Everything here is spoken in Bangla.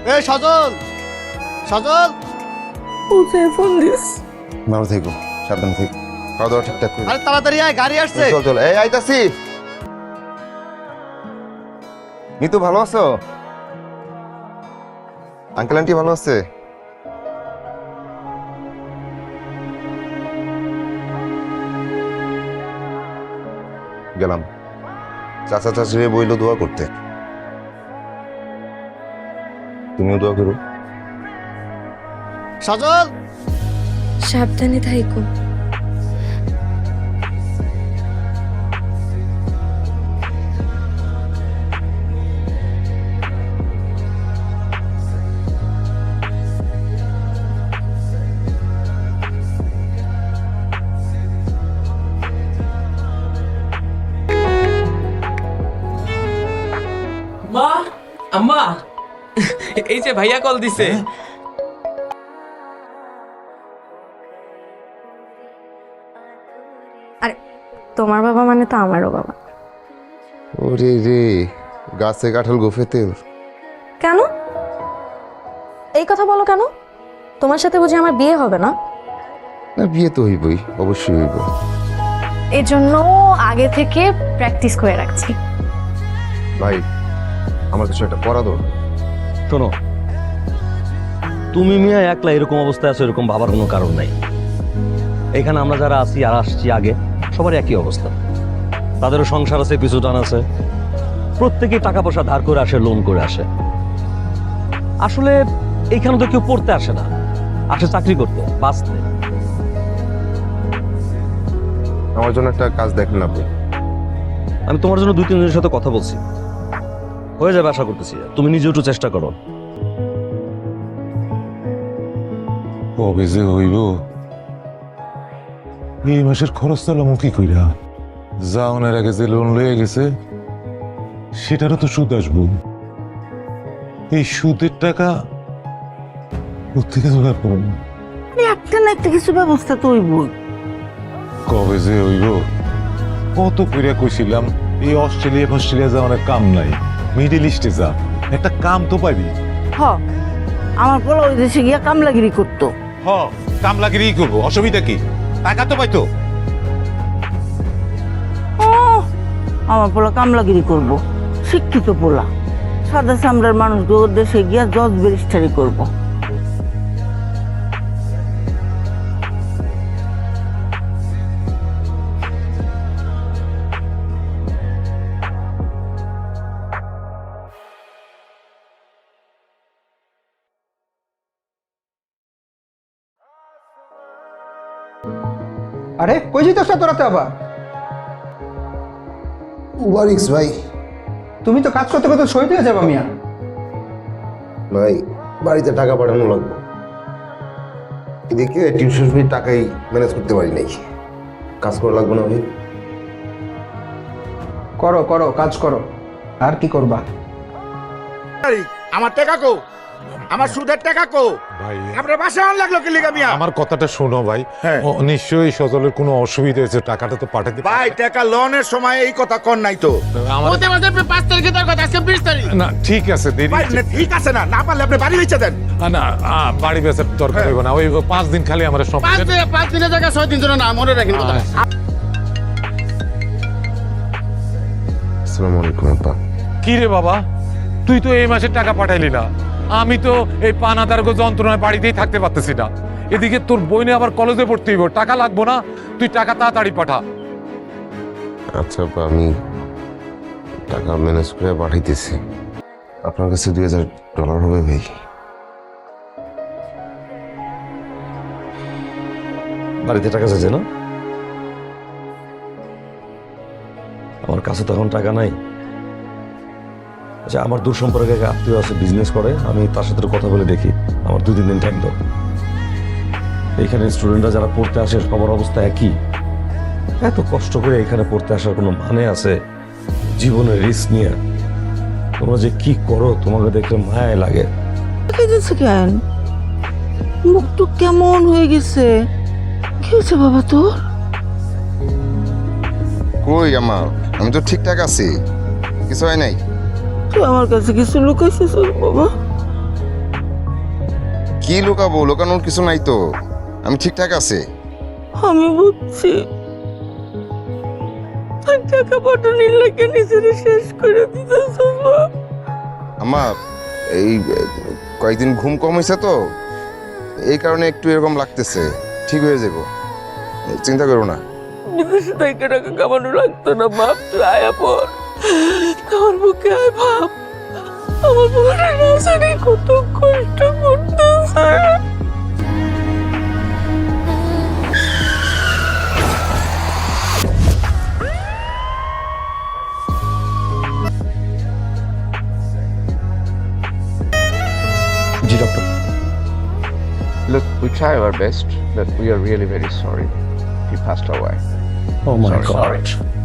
এই সজল, সজল, কোথায় ফোন দিস? ভালো থেকো, সাবধানে থেকো, খাওয়া দাওয়া ঠিকঠাক করো। আরে তাড়াতাড়ি আয়, গাড়ি আসছে। চল চল, এই আইতাছি। মিতু ভালো আছো? আঙ্কেল আন্টি ভালো আছে? গেলাম। চাচা চাচিরে বইলো দোয়া করতে, তুমিও দোয়া করো। সজল, সাবধানে থাইকো। মা, আম্মা, এই যে ভাইয়া কল দিছে। আরে তোমার বাবা মানে তো আমারও বাবা। ওরে রে, গাছে কাঁঠাল গোফে তেল। কেন এই কথা বলো কেন? তোমার সাথে বুঝি আমার বিয়ে হবে না? না, বিয়ে তো হইবই, অবশ্যই হইব। এই জন্য আগে থেকে প্র্যাকটিস করে রাখছি। ভাই, আমার কিছু একটা করা দরকার। শোনো, তুমি মিয়া একলা এরকম অবস্থায় আছো এরকম ভাবার কোনো কারণ নাই। এখানে আমরা যারা আছি আর আসছি আগে সবার একই অবস্থা। তাদেরও সংসার আছে, পিছু টান আছে, প্রত্যেকেই টাকা পয়সা ধার করে আসে, লোন করে আসে। আসলে এইখানে তো কেউ পড়তে আসে না, আসে চাকরি করতে, বাঁচতে। আমার জন্য একটা কাজ দেখেন আপনি। আমি তোমার জন্য 2-3 জনের সাথে কথা বলছি, হয়ে যাবে আশা করতেছি। তুমি নিজে একটু চেষ্টা করো। কবে যে হইব? এই মাসের খরচ চালামো কি কইরা? যাওনের আগে যে লোন লয়ে গেছে সেটারও তো সুদ আসবো। এই সুদের টাকা কোথেকে জোগাড় করব? একটা না একটা কিছু ব্যবস্থা তো হইবই। কবে যে হইব? কত কইরা কইছিলাম এই অস্ট্রেলিয়া যাওয়ার কাম নাই, মিডল ইস্টে যা, একটা কাম তো পাবি। হ, আমার পোলা ওই দেশে গিয়া কামলাগিরি করতো। হ, কামলাগিরি করবো, অসুবিধা কি? টাকা তো পাইতো। ও, আমার পোলা কামলাগিরি করবো, শিক্ষিত পোলা, সাদা চামড়ার মানুষ দেশে গিয়া জজ ব্যারিস্টারি করবো। আরে কই যেতেছ তোরাতে আবার? ওয়ারিক্স ভাই। তুমি তো কাজ করতে করতে শহীদ হয়ে যাবা মিয়া। ভাই, বাড়িতে টাকা পাঠানো লাগবে, এদিকে টিউশন ফি টাকাই ম্যানেজ করতে পারি নাই। কাজ করা লাগবে না ভাই? করো করো, কাজ করো, আর কি করবা? আমার টাকা কো, আমার সুদের টাকা কো। ভাই, আপনার বাসা আন লাগলো কি লিগা মিয়া? আমার কথাটা শোনো ভাই। হ্যাঁ। নিশ্চয়ই সজলের কোনো অসুবিধা হয়েছে, টাকাটা তো পাঠাতে ভাই, টাকা লোনের সময় এই কথা কর নাই তো। আমার ওতে মাঝে 5 তারিখে তার কথা, আজকে 20 তারিখ। না ঠিক আছে, দেরি ভাই, না, ঠিক আছে না, না পারলে আপনি বাড়ি বেচে দেন। না বাড়ি বেচার দরকার হইব না, ওই 5 দিন খালি আমার সব। 5 দিনের জায়গায় 6 দিন জন্য না, মনে রাখেন কথা। আসসালামু আলাইকুম আব্বা। কি রে বাবা, তুই তো এই মাসে টাকা পাঠাইলি না। আমি তো এই পানাদার যন্ত্রণায় বাড়িতেই থাকতে পারতেছি না। এদিকে তোর বইনে আবার কলেজে ভর্তি হইব, টাকা লাগবো না? তুই টাকা তাড়াতাড়ি পাঠা। আচ্ছা আব্বা, আমি টাকা ম্যানেজ করে পাঠাইতেছি। আপনার কাছে $2000 হবে ভাই? বাড়িতে টাকা চাইছে না? আমার কাছে তখন টাকা নাই। আচ্ছা, আমার দূর সম্পর্কে এক আত্মীয় আছে, বিজনেস করে, আমি তার সাথে কথা বলে দেখি। আমার 2-3 দিন টাইম দাও। এখানে স্টুডেন্টরা যারা পড়তে আসে সবার অবস্থা একই। এত কষ্ট করে এখানে পড়তে আসার কোনো মানে আছে? জীবনের রিস্ক নিয়ে তোমরা যে কি করো, তোমাকে দেখলে মায়া লাগে। কেন মুখ তো কেমন হয়ে গেছে? কি হয়েছে বাবা তোর? কই আমার, আমি তো ঠিকঠাক আছি, কিছু হয় নাই। তুই আমার কাছে কিছু লুকাইছিস বাবা? কি লুকাবো? লুকানোর কিছু নাই তো, আমি ঠিকঠাক আছে। আমি বুঝছি তুই টাকা পাঠানোর লাগে নিজের শেষ করে দিতেছ বাপ। আম্মা এই কয়েকদিন ঘুম কম হয়েছে তো, এই কারণে একটু এরকম লাগতেছে। ঠিক হয়ে যাবো, চিন্তা করো না। বিদেশে থেকে টাকা কামানো লাগতো না বাপ, তুই আয়া পর তোর মুখে আয় ভাব। আমার বোনের না জানি কত কষ্ট করতেছে। জি doctor. Look, we try our best, but we are really very sorry. He passed away. Oh my Sorry. God.